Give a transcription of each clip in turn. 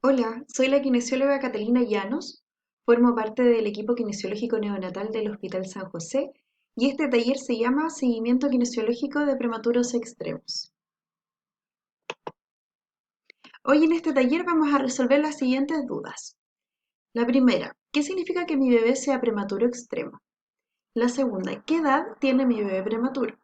Hola, soy la kinesióloga Catalina Llanos, formo parte del equipo kinesiológico neonatal del Hospital San José y este taller se llama Seguimiento Kinesiológico de Prematuros Extremos. Hoy en este taller vamos a resolver las siguientes dudas. La primera, ¿qué significa que mi bebé sea prematuro extremo? La segunda, ¿qué edad tiene mi bebé prematuro?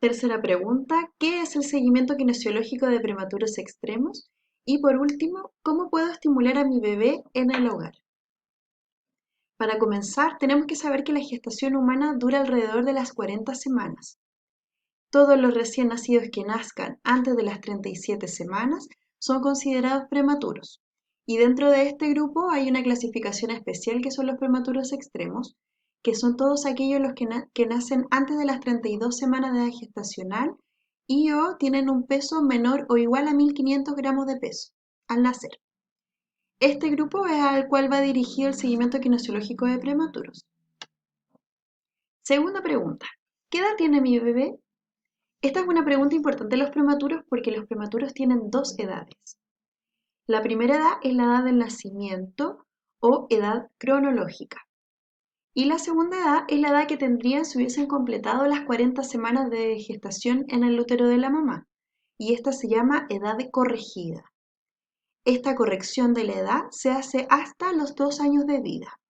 Tercera pregunta, ¿qué es el seguimiento kinesiológico de prematuros extremos? Y por último, ¿cómo puedo estimular a mi bebé en el hogar? Para comenzar, tenemos que saber que la gestación humana dura alrededor de las 40 semanas. Todos los recién nacidos que nazcan antes de las 37 semanas son considerados prematuros. Y dentro de este grupo hay una clasificación especial que son los prematuros extremos, que son todos aquellos que nacen antes de las 32 semanas de edad gestacional y o tienen un peso menor o igual a 1500 gramos de peso al nacer. Este grupo es al cual va dirigido el seguimiento kinesiológico de prematuros. Segunda pregunta, ¿qué edad tiene mi bebé? Esta es una pregunta importante en los prematuros porque los prematuros tienen dos edades. La primera edad es la edad del nacimiento o edad cronológica. Y la segunda edad es la edad que tendrían si hubiesen completado las 40 semanas de gestación en el útero de la mamá. Y esta se llama edad corregida. Esta corrección de la edad se hace hasta los 2 años de vida.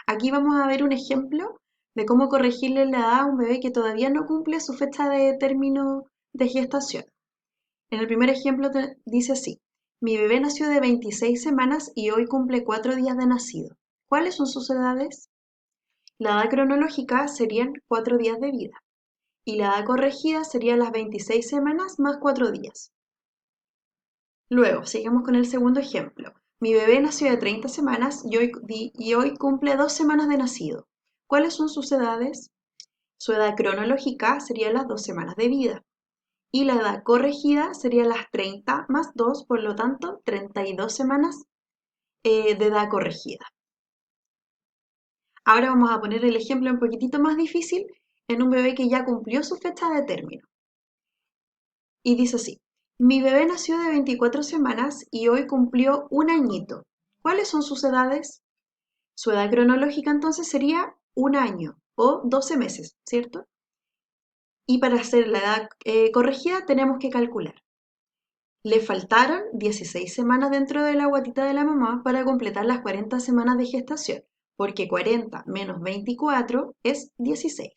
Aquí vamos a ver un ejemplo de cómo corregirle la edad a un bebé que todavía no cumple su fecha de término de gestación. En el primer ejemplo dice así, mi bebé nació de 26 semanas y hoy cumple 4 días de nacido. ¿Cuáles son sus edades? La edad cronológica serían 4 días de vida y la edad corregida serían las 26 semanas más 4 días. Luego, sigamos con el segundo ejemplo. Mi bebé nació de 30 semanas y hoy cumple 2 semanas de nacido. ¿Cuáles son sus edades? Su edad cronológica sería las 2 semanas de vida. Y la edad corregida sería las 30 más 2, por lo tanto, 32 semanas de edad corregida. Ahora vamos a poner el ejemplo un poquitito más difícil en un bebé que ya cumplió su fecha de término. Y dice así, mi bebé nació de 24 semanas y hoy cumplió un añito. ¿Cuáles son sus edades? Su edad cronológica entonces sería un año o 12 meses, ¿cierto? Y para hacer la edad corregida tenemos que calcular. Le faltaron 16 semanas dentro de la guatita de la mamá para completar las 40 semanas de gestación, porque 40 menos 24 es 16.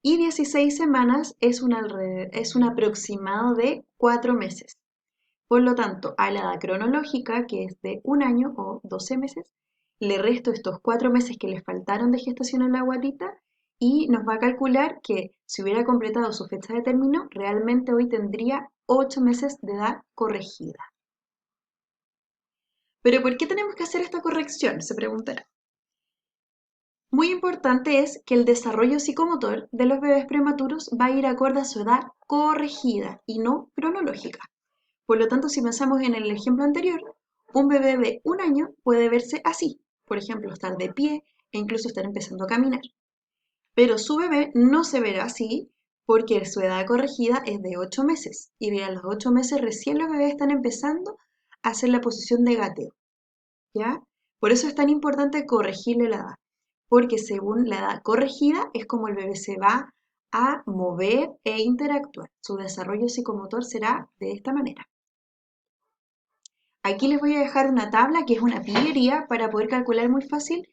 Y 16 semanas es un aproximado de 4 meses. Por lo tanto, a la edad cronológica, que es de un año o 12 meses, le resto estos 4 meses que le faltaron de gestación en la guatita y nos va a calcular que si hubiera completado su fecha de término, realmente hoy tendría 8 meses de edad corregida. ¿Pero por qué tenemos que hacer esta corrección? Se preguntará. Muy importante es que el desarrollo psicomotor de los bebés prematuros va a ir acorde a su edad corregida y no cronológica. Por lo tanto, si pensamos en el ejemplo anterior, un bebé de un año puede verse así, por ejemplo, estar de pie e incluso estar empezando a caminar. Pero su bebé no se verá así porque su edad corregida es de 8 meses y a los 8 meses recién los bebés están empezando a hacer la posición de gateo, ¿ya? Por eso es tan importante corregirle la edad, porque según la edad corregida es como el bebé se va a mover e interactuar. Su desarrollo psicomotor será de esta manera. Aquí les voy a dejar una tabla que es una pillería para poder calcular muy fácil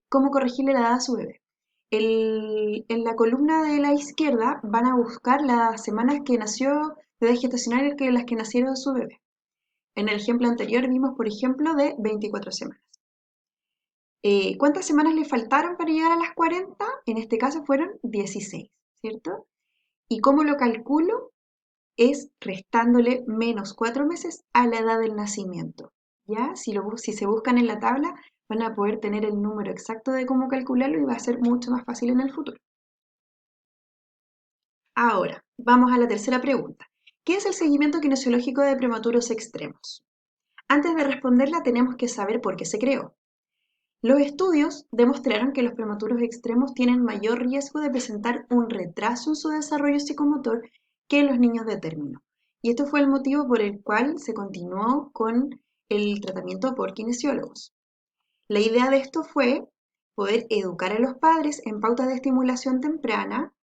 cómo corregirle la edad a su bebé. En la columna de la izquierda van a buscar las semanas que nació de edad gestacional que las que nacieron de su bebé. En el ejemplo anterior vimos, por ejemplo, de 24 semanas. ¿Cuántas semanas le faltaron para llegar a las 40? En este caso fueron 16, ¿cierto? ¿Y cómo lo calculo? Es restándole menos 4 meses a la edad del nacimiento. ¿Ya? Si se buscan en la tabla, van a poder tener el número exacto de cómo calcularlo y va a ser mucho más fácil en el futuro. Ahora, vamos a la tercera pregunta. ¿Qué es el seguimiento kinesiológico de prematuros extremos? Antes de responderla, tenemos que saber por qué se creó. Los estudios demostraron que los prematuros extremos tienen mayor riesgo de presentar un retraso en su desarrollo psicomotor que los niños de término. Y esto fue el motivo por el cual se continuó con el tratamiento por kinesiólogos. La idea de esto fue poder educar a los padres en pautas de estimulación temprana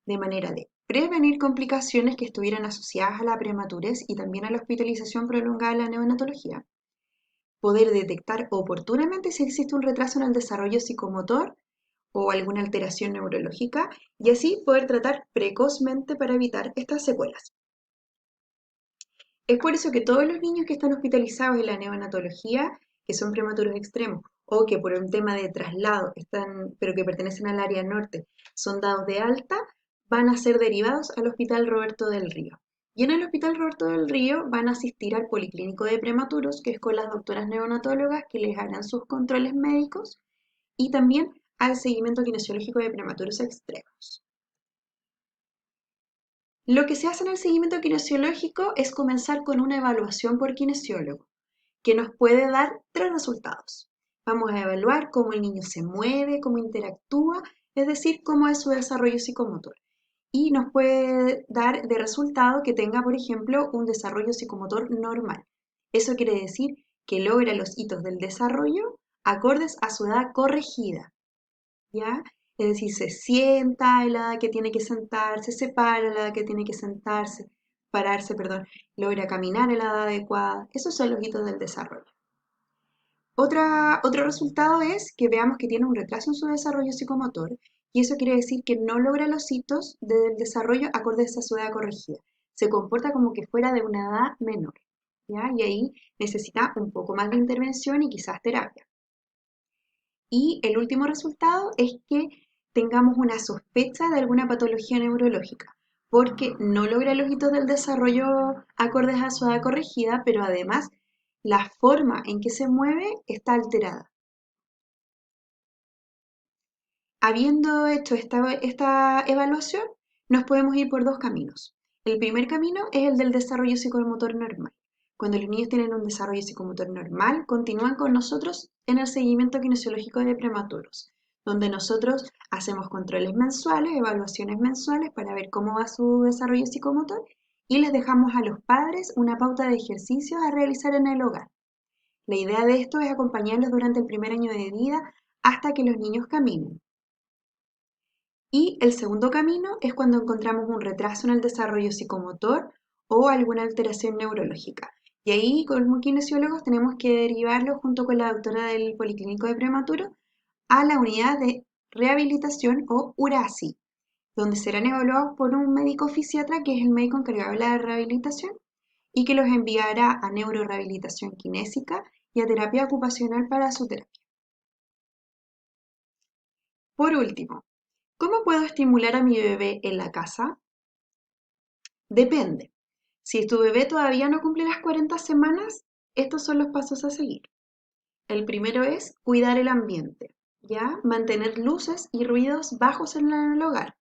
de manera de prevenir complicaciones que estuvieran asociadas a la prematurez y también a la hospitalización prolongada de la neonatología, poder detectar oportunamente si existe un retraso en el desarrollo psicomotor o alguna alteración neurológica y así poder tratar precozmente para evitar estas secuelas. Es por eso que todos los niños que están hospitalizados en la neonatología, que son prematuros extremos o que por un tema de traslado están, pero que pertenecen al área norte, son dados de alta, van a ser derivados al Hospital Roberto del Río. Y en el Hospital Roberto del Río van a asistir al Policlínico de Prematuros, que es con las doctoras neonatólogas que les harán sus controles médicos y también al seguimiento kinesiológico de prematuros extremos. Lo que se hace en el seguimiento kinesiológico es comenzar con una evaluación por kinesiólogo, que nos puede dar tres resultados. Vamos a evaluar cómo el niño se mueve, cómo interactúa, es decir, cómo es su desarrollo psicomotor. Y nos puede dar de resultado que tenga, por ejemplo, un desarrollo psicomotor normal. Eso quiere decir que logra los hitos del desarrollo acordes a su edad corregida, ¿ya? Es decir, se sienta a la edad que tiene que sentarse, se para a la edad que tiene que sentarse, pararse, perdón, logra caminar a la edad adecuada. Esos son los hitos del desarrollo. Otro resultado es que veamos que tiene un retraso en su desarrollo psicomotor y eso quiere decir que no logra los hitos del desarrollo acordes a su edad corregida. Se comporta como que fuera de una edad menor, ¿ya? Y ahí necesita un poco más de intervención y quizás terapia. Y el último resultado es que tengamos una sospecha de alguna patología neurológica, porque no logra los hitos del desarrollo acordes a su edad corregida, pero además la forma en que se mueve está alterada. Habiendo hecho esta evaluación, nos podemos ir por dos caminos. El primer camino es el del desarrollo psicomotor normal. Cuando los niños tienen un desarrollo psicomotor normal, continúan con nosotros en el seguimiento kinesiológico de prematuros, donde nosotros hacemos controles mensuales, evaluaciones mensuales para ver cómo va su desarrollo psicomotor y les dejamos a los padres una pauta de ejercicios a realizar en el hogar. La idea de esto es acompañarlos durante el primer año de vida hasta que los niños caminen. Y el segundo camino es cuando encontramos un retraso en el desarrollo psicomotor o alguna alteración neurológica. Y ahí, como kinesiólogos, tenemos que derivarlo junto con la doctora del Policlínico de Prematuro a la unidad de rehabilitación o URASI, donde serán evaluados por un médico fisiatra que es el médico encargado de la rehabilitación y que los enviará a neurorehabilitación kinésica y a terapia ocupacional para su terapia. Por último, ¿cómo puedo estimular a mi bebé en la casa? Depende. Si tu bebé todavía no cumple las 40 semanas, estos son los pasos a seguir. El primero es cuidar el ambiente, ¿ya? Mantener luces y ruidos bajos en el hogar.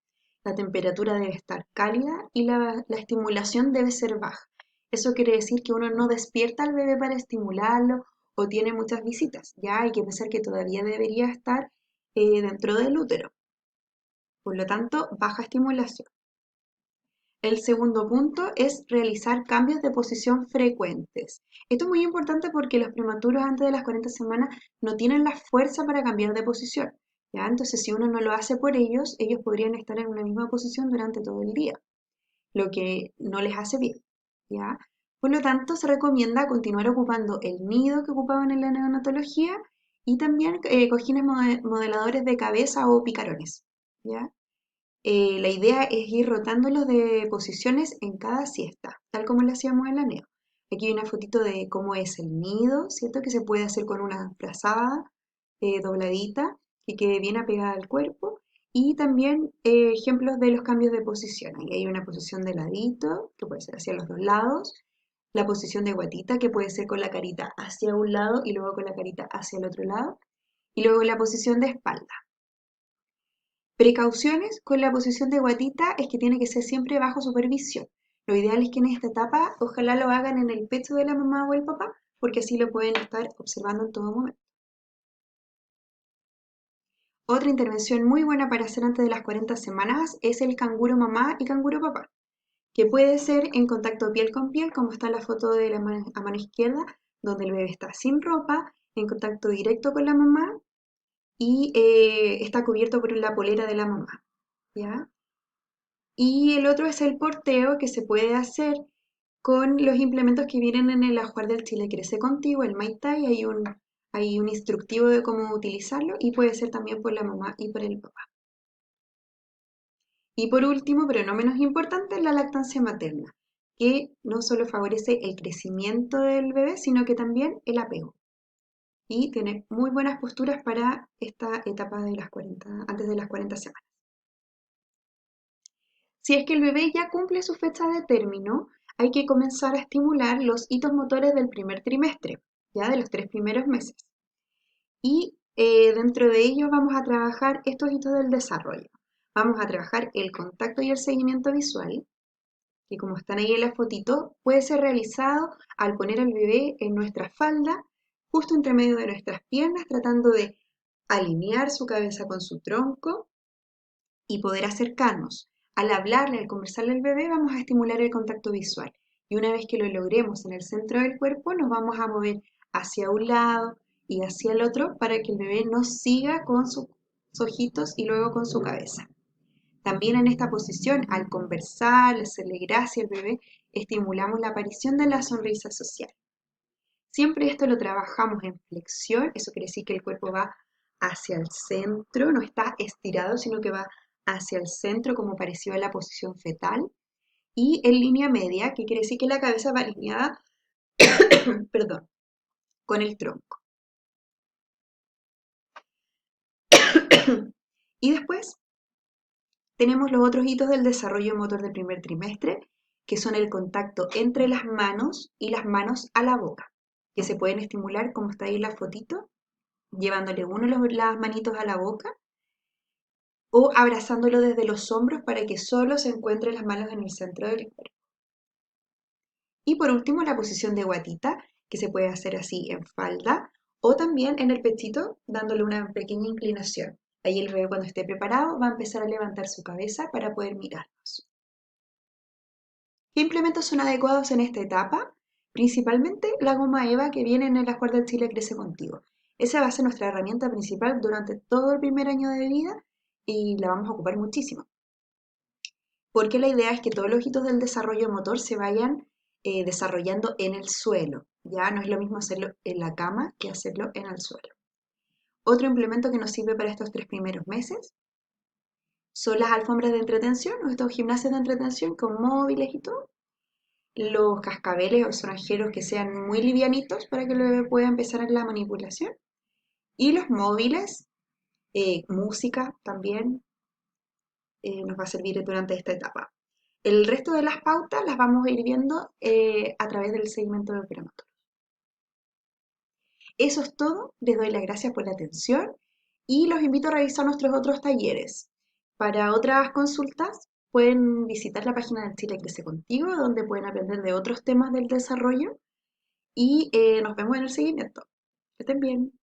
La temperatura debe estar cálida y la estimulación debe ser baja. Eso quiere decir que uno no despierta al bebé para estimularlo o tiene muchas visitas, ¿ya? Hay que pensar que todavía debería estar dentro del útero. Por lo tanto, baja estimulación. El segundo punto es realizar cambios de posición frecuentes. Esto es muy importante porque los prematuros antes de las 40 semanas no tienen la fuerza para cambiar de posición, ¿ya? Entonces, si uno no lo hace por ellos, ellos podrían estar en una misma posición durante todo el día, lo que no les hace bien, ¿ya? Por lo tanto, se recomienda continuar ocupando el nido que ocupaban en la neonatología y también cojines modeladores de cabeza o picarones, ¿ya? La idea es ir rotándolos de posiciones en cada siesta, tal como lo hacíamos en la neo. Aquí hay una fotito de cómo es el nido, ¿cierto? Que se puede hacer con una frazada dobladita que quede bien apegada al cuerpo. Y también ejemplos de los cambios de posición. Ahí hay una posición de ladito, que puede ser hacia los dos lados. La posición de guatita, que puede ser con la carita hacia un lado y luego con la carita hacia el otro lado. Y luego la posición de espalda. Precauciones con la posición de guatita es que tiene que ser siempre bajo supervisión. Lo ideal es que en esta etapa ojalá lo hagan en el pecho de la mamá o el papá, porque así lo pueden estar observando en todo momento. Otra intervención muy buena para hacer antes de las 40 semanas es el canguro mamá y canguro papá. que puede ser en contacto piel con piel, como está en la foto de a mano izquierda, donde el bebé está sin ropa, en contacto directo con la mamá y está cubierto por la polera de la mamá, ¿ya? Y el otro es el porteo que se puede hacer con los implementos que vienen en el ajuar del Chile Crece Contigo, el Maitai, hay un instructivo de cómo utilizarlo y puede ser también por la mamá y por el papá. Y por último, pero no menos importante, la lactancia materna, que no solo favorece el crecimiento del bebé, sino que también el apego. Y tiene muy buenas posturas para esta etapa de las 40, antes de las 40 semanas. Si es que el bebé ya cumple su fecha de término, hay que comenzar a estimular los hitos motores del primer trimestre, ya de los 3 primeros meses. Y dentro de ellos vamos a trabajar estos hitos del desarrollo. Vamos a trabajar el contacto y el seguimiento visual, que como están ahí en la fotito, puede ser realizado al poner al bebé en nuestra falda, justo entre medio de nuestras piernas, tratando de alinear su cabeza con su tronco y poder acercarnos. Al hablarle, al conversarle al bebé, vamos a estimular el contacto visual. Y una vez que lo logremos en el centro del cuerpo, nos vamos a mover hacia un lado y hacia el otro para que el bebé nos siga con sus ojitos y luego con su cabeza. También en esta posición, al conversar, al hacerle gracia al bebé, estimulamos la aparición de la sonrisa social. Siempre esto lo trabajamos en flexión, eso quiere decir que el cuerpo va hacia el centro, no está estirado, sino que va hacia el centro como parecido a la posición fetal. Y en línea media, que quiere decir que la cabeza va alineada, perdón, con el tronco. Y después tenemos los otros hitos del desarrollo motor del primer trimestre, que son el contacto entre las manos y las manos a la boca, que se pueden estimular como está ahí en la fotito, llevándole uno las manitos a la boca o abrazándolo desde los hombros para que solo se encuentren las manos en el centro del cuerpo. Y por último, la posición de guatita, que se puede hacer así en falda o también en el pechito, dándole una pequeña inclinación. Ahí el bebé cuando esté preparado va a empezar a levantar su cabeza para poder mirarnos. ¿Qué implementos son adecuados en esta etapa? Principalmente la goma EVA que viene en el ajuar del Chile Crece Contigo. Esa va a ser nuestra herramienta principal durante todo el primer año de vida y la vamos a ocupar muchísimo. Porque la idea es que todos los hitos del desarrollo motor se vayan desarrollando en el suelo. Ya no es lo mismo hacerlo en la cama que hacerlo en el suelo. Otro implemento que nos sirve para estos 3 primeros meses son las alfombras de entretención, o estos gimnasios de entretención con móviles y todo. Los cascabeles o sonajeros que sean muy livianitos para que el bebé pueda empezar en la manipulación. Y los móviles, música también nos va a servir durante esta etapa. El resto de las pautas las vamos a ir viendo a través del segmento de prematuro. Eso es todo, les doy las gracias por la atención y los invito a revisar nuestros otros talleres. Para otras consultas pueden visitar la página del Chile Crece Contigo, donde pueden aprender de otros temas del desarrollo y nos vemos en el seguimiento. Que estén bien.